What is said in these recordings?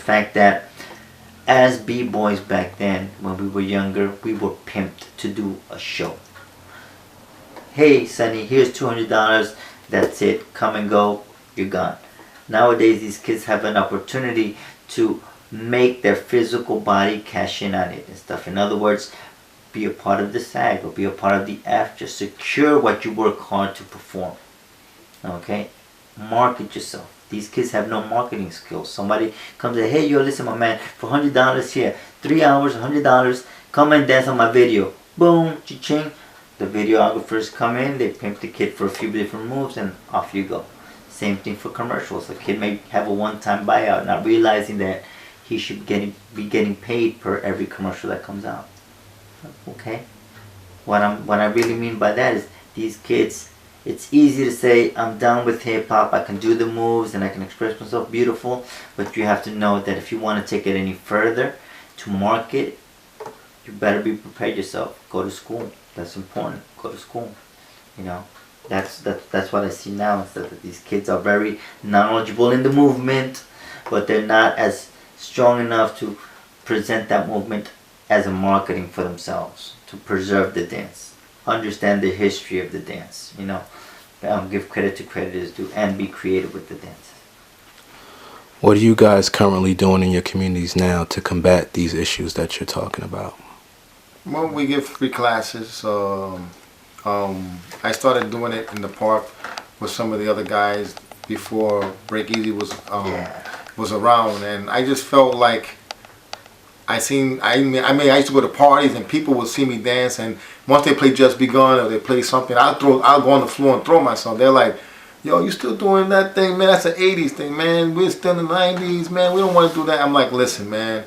fact that as b-boys back then, when we were younger, we were pimped to do a show. Hey, Sonny, here's $200. That's it. Come and go. You're gone. Nowadays, these kids have an opportunity to make their physical body cash in on it and stuff. In other words, be a part of the SAG or be a part of the after. Secure what you work hard to perform. Okay? Market yourself. These kids have no marketing skills. Somebody comes and, hey, yo, listen, my man, for $100 here, 3 hours, $100, come and dance on my video. Boom, cha-ching. The videographers come in, they pimp the kid for a few different moves, and off you go. Same thing for commercials. The kid may have a one-time buyout, not realizing that he should be getting paid per every commercial that comes out. Okay? What I really mean by that is these kids, it's easy to say, I'm done with hip-hop, I can do the moves and I can express myself beautiful, but you have to know that if you want to take it any further to market, you better be prepared yourself. Go to school. That's important. Go to school. You know, that's what I see now, is that these kids are very knowledgeable in the movement, but they're not as strong enough to present that movement as a marketing for themselves, to preserve the dance, understand the history of the dance, you know, give credit to credit is due, and be creative with the dance. What are you guys currently doing in your communities now to combat these issues that you're talking about? Well, we give free classes. I started doing it in the park with some of the other guys before Break Easy was around, and I just felt like I used to go to parties and people would see me dance, and once they play Just Begun or they play something, I'll go on the floor and throw myself. They're like, yo, you still doing that thing, man? That's an 80s thing, man. We're still in the 90s, man. We don't want to do that. I'm like, listen, man.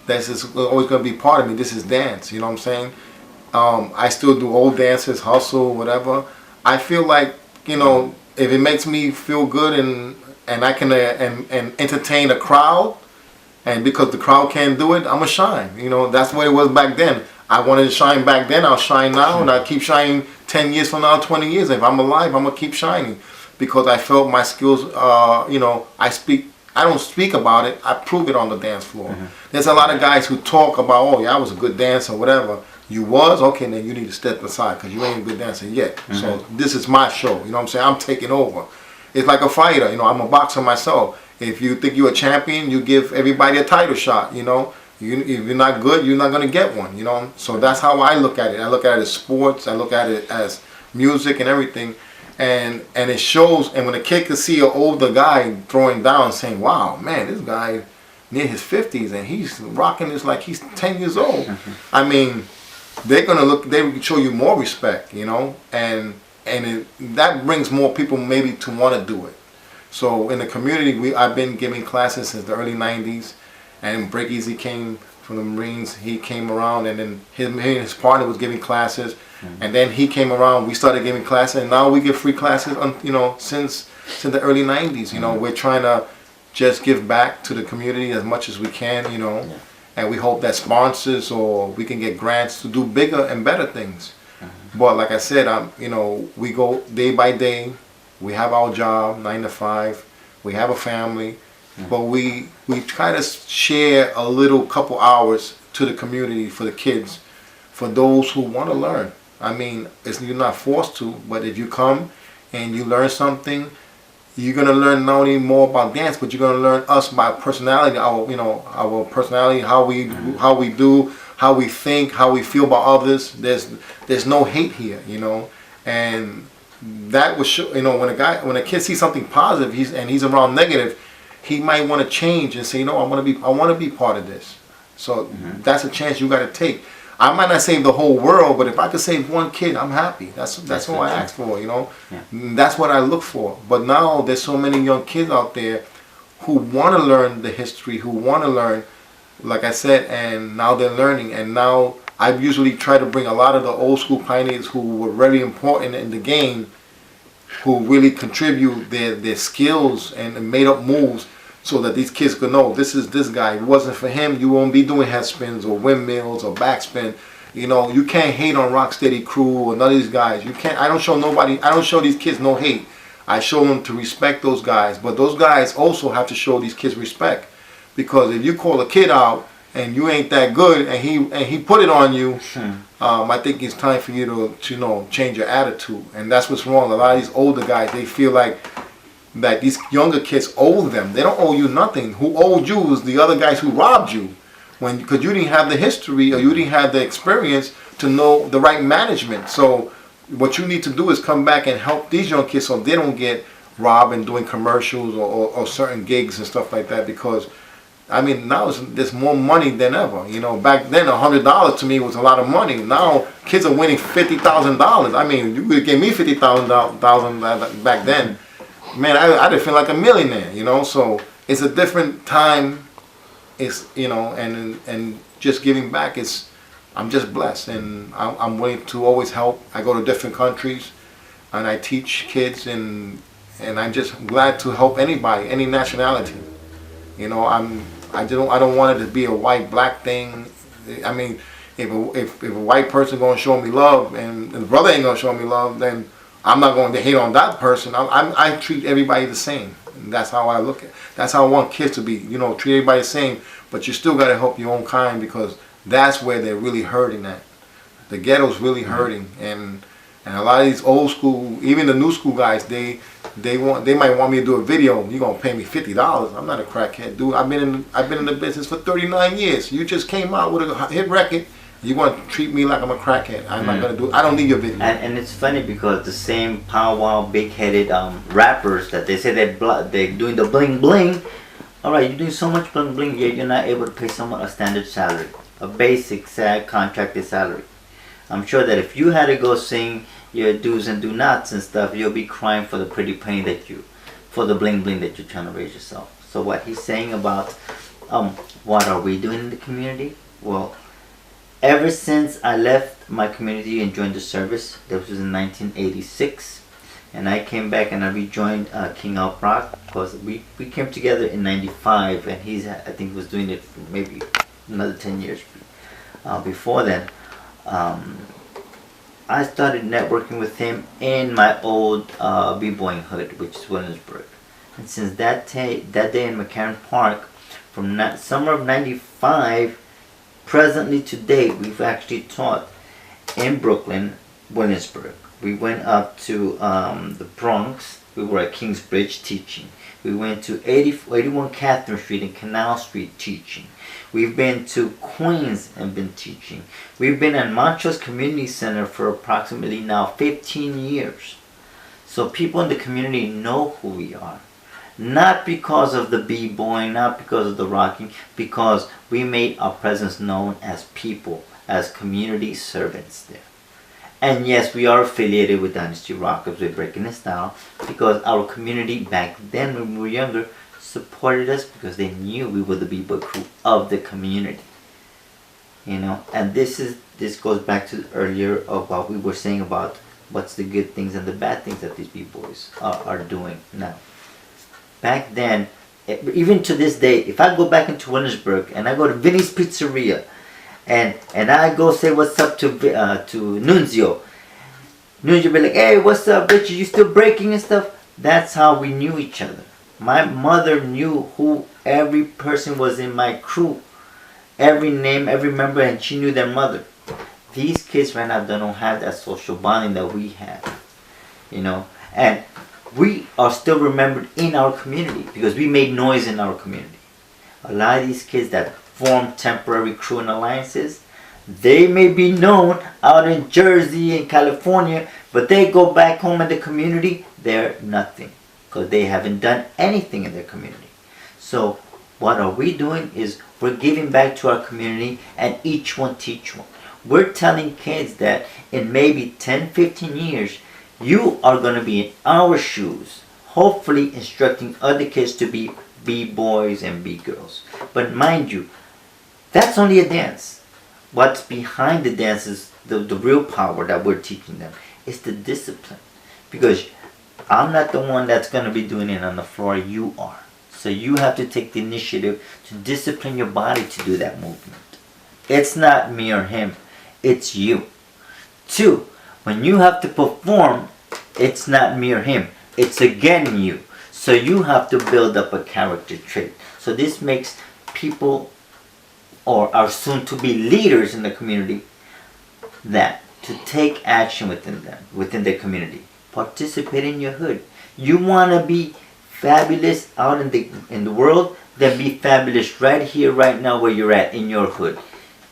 That's just always going to be part of me. This is dance, you know what I'm saying? I still do old dances, hustle, whatever. I feel like, you know, if it makes me feel good and I can and entertain a crowd, and because the crowd can't do it, I'm going to shine. You know, that's what it was back then. I wanted to shine back then, I'll shine now, and I'll keep shining 10 years from now, 20 years. If I'm alive, I'm going to keep shining. Because I felt my skills, you know, I don't speak about it, I prove it on the dance floor. Mm-hmm. There's a lot of guys who talk about, oh yeah, I was a good dancer or whatever. You was? Okay, then you need to step aside because you ain't a good dancer yet. Mm-hmm. So this is my show, you know what I'm saying? I'm taking over. It's like a fighter, you know, I'm a boxer myself. If you think you're a champion, you give everybody a title shot, you know. If you're not good, you're not going to get one, you know. So that's how I look at it. I look at it as sports, I look at it as music and everything. And it shows, and when a kid can see an older guy throwing down saying, wow, man, this guy near his 50s and he's rocking this like he's 10 years old. I mean, they're going to look, they will show you more respect, you know, and that brings more people maybe to want to do it. So in the community, I've been giving classes since the early 90s, and Break Easy came from the Marines. He came around, and then his partner was giving classes. And then he came around, we started giving classes, and now we give free classes, you know, since the early 90s. You know, we're trying to just give back to the community as much as we can, you know, and we hope that sponsors or we can get grants to do bigger and better things. But like I said, you know, we go day by day, we have our job, 9 to 5, we have a family, but we try to share a little couple hours to the community for the kids, for those who want to learn. I mean, you're not forced to, but if you come and you learn something, you're gonna learn not only more about dance, but you're gonna learn us by personality, our personality, how we do, how we think, how we feel about others. There's no hate here, you know, and that was show, you know, when a kid sees something positive, he's around negative, he might want to change and say, no, I want to be part of this. So that's a chance you got to take. I might not save the whole world, but if I could save one kid, I'm happy. That's all I ask for, you know. Yeah. That's what I look for. But now there's so many young kids out there who want to learn the history, who want to learn, like I said, and now they're learning. And now I usually try to bring a lot of the old school pioneers who were very important in the game, who really contribute their skills and made up moves, so that these kids could know this is this guy. If it wasn't for him, you won't be doing head spins or windmills or backspin. You know, you can't hate on Rocksteady Crew or none of these guys. You can't. I don't show these kids no hate. I show them to respect those guys. But those guys also have to show these kids respect. because if you call a kid out and you ain't that good, and he put it on you, I think it's time for you to change your attitude, and that's what's wrong. A lot of these older guys, they feel like that these younger kids owe them. They don't owe you nothing. Who owed you was the other guys who robbed you, because you didn't have the history or you didn't have the experience to know the right management. So what you need to do is come back and help these young kids so they don't get robbed and doing commercials or certain gigs and stuff like that. Because I mean, now there's more money than ever. Back then $100 to me was a lot of money. Now kids are winning $50,000. I mean, you could give me $50,000 back then. Man, I'd feel like a millionaire. So it's a different time. It's and just giving back is. I'm just blessed, and I'm willing to always help. I go to different countries, and I teach kids, and I'm just glad to help anybody, any nationality. I don't want it to be a white black thing. I mean, if a white person gonna show me love, and the brother ain't gonna show me love, then I'm not going to hate on that person. I treat everybody the same. And that's how I look at it. That's how I want kids to be. Treat everybody the same, but you still got to help your own kind, because that's where they're really hurting at. The ghetto's really hurting, and a lot of these old school, even the new school guys, they might want me to do a video. You're gonna pay me $50. I'm not a crackhead, dude. I've been in the business for 39 years. You just came out with a hit record. You want to treat me like I'm a crackhead? I'm not gonna do it. I don't need your video. And it's funny because the same powwow, big-headed rappers that they say they're doing the bling bling. All right, you're doing so much bling bling, yet you're not able to pay someone a standard salary, a basic contracted salary. I'm sure that if you had to go sing your do's and do nots and stuff, you'll be crying for the pretty penny for the bling bling that you're trying to raise yourself. So what he's saying about what are we doing in the community? Well, ever since I left my community and joined the service, this was in 1986, and I came back and I rejoined King UpRock, because we came together in 95, and I think was doing it for maybe another 10 years before then. I started networking with him in my old b-boying hood, which is Williamsburg. And since that day in McCarran Park, from summer of 95, presently to date, we've actually taught in Brooklyn, Williamsburg. We went up to the Bronx. We were at Kingsbridge teaching. We went to 81 Catherine Street and Canal Street teaching. We've been to Queens and been teaching. We've been at Montrose Community Center for approximately now 15 years. So people in the community know who we are. Not because of the b-boying, not because of the rocking, because we made our presence known as people, as community servants there. And yes, we are affiliated with Dynasty Rockers. We're breaking this down because our community back then when we were younger supported us because they knew we were the b-boy crew of the community. And this goes back to earlier of what we were saying about what's the good things and the bad things that these b-boys are doing now. Back then, even to this day, if I go back into Williamsburg and I go to Vinny's Pizzeria and I go say what's up to Nunzio be like, hey, what's up, Richard? You still breaking and stuff? That's how we knew each other. My mother knew who every person was in my crew, every name, every member, and she knew their mother. These kids right now don't have that social bonding that we have, and we are still remembered in our community because we made noise in our community. A lot of these kids that form temporary crew and alliances, they may be known out in Jersey and California, but they go back home in the community, they're nothing because they haven't done anything in their community. So what are we doing is we're giving back to our community and each one teach one. We're telling kids that in maybe 10, 15 years, you are going to be in our shoes, hopefully instructing other kids to be b-boys and b-girls. But mind you, that's only a dance. What's behind the dance is the real power that we're teaching them. It's the discipline. Because I'm not the one that's going to be doing it on the floor, you are. So you have to take the initiative to discipline your body to do that movement. It's not me or him, it's you. 2, when you have to perform, it's not me or him, it's again you. So you have to build up a character trait. So this makes people or are soon to be leaders in the community that to take action within them, within their community. Participate in your hood. You want to be fabulous out in the world, then be fabulous right here, right now where you're at in your hood.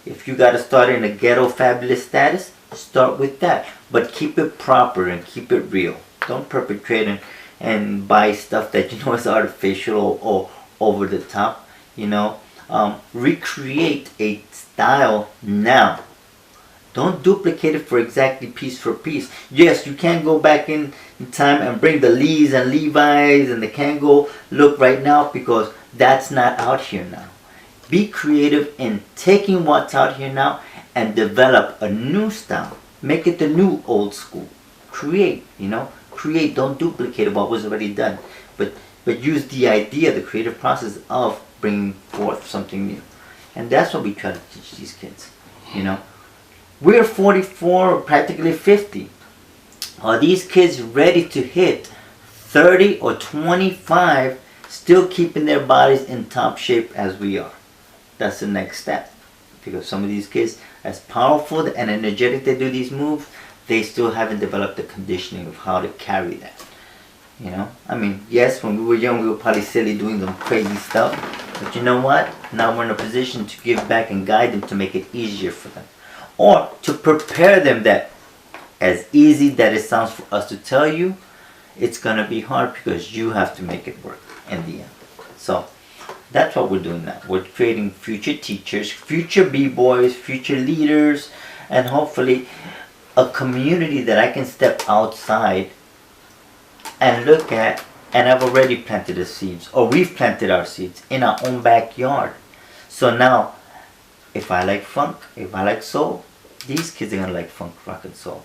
If you got to start in a ghetto fabulous status, start with that. But keep it proper and keep it real. Don't perpetrate and buy stuff that you know is artificial or over the top. You know, recreate a style now. Don't duplicate it for exactly piece for piece. Yes, you can go back in time and bring the Lees and Levi's and the Kangol look right now because that's not out here now. Be creative in taking what's out here now and develop a new style. Make it the new old school. Create, you know. Create, don't duplicate what was already done. But use the idea, the creative process of bringing forth something new. And that's what we try to teach these kids, you know. We're 44, practically 50. Are these kids ready to hit 30 or 25, still keeping their bodies in top shape as we are? That's the next step. Because some of these kids, as powerful and energetic they do these moves, they still haven't developed the conditioning of how to carry that. You know? I mean, yes, when we were young, we were probably silly doing some crazy stuff. But you know what? Now we're in a position to give back and guide them to make it easier for them. Or to prepare them that as easy that it sounds for us to tell you, it's going to be hard because you have to make it work in the end. So that's what we're doing now. We're creating future teachers, future b-boys, future leaders, and hopefully a community that I can step outside and look at, and I've already planted the seeds, or we've planted our seeds in our own backyard. So now, if I like funk, if I like soul, these kids are going to like funk, rock, and soul.